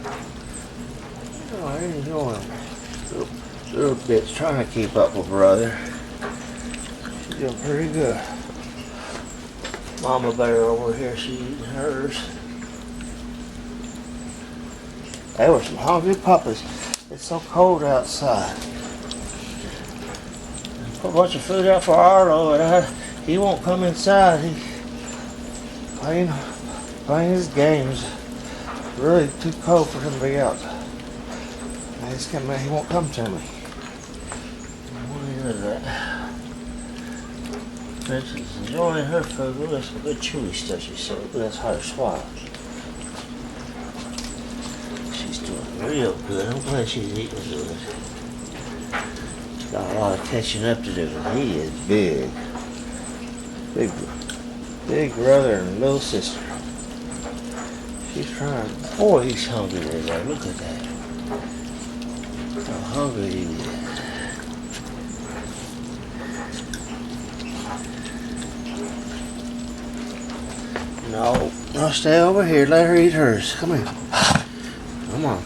Oh, he's enjoying little bits, trying to keep up with brother. She's doing pretty good. Mama bear over here, she's eating hers. They were some hungry puppies. It's so cold outside. Put a bunch of food out for Arlo, and he won't come inside. He's playing his games. Really too cold for him to be out. He won't come to me. What is that? Princess is enjoying her food. Look, that's some good chewy stuff she said. Look, that's hard to swallow. She's doing real good. I'm glad she's eating good. She's got a lot of catching up to do. He is big. Big brother and little sister. She's trying. Boy, he's hungry today. Look at that. How hungry he is. No, stay over here. Let her eat hers. Come here. Come on.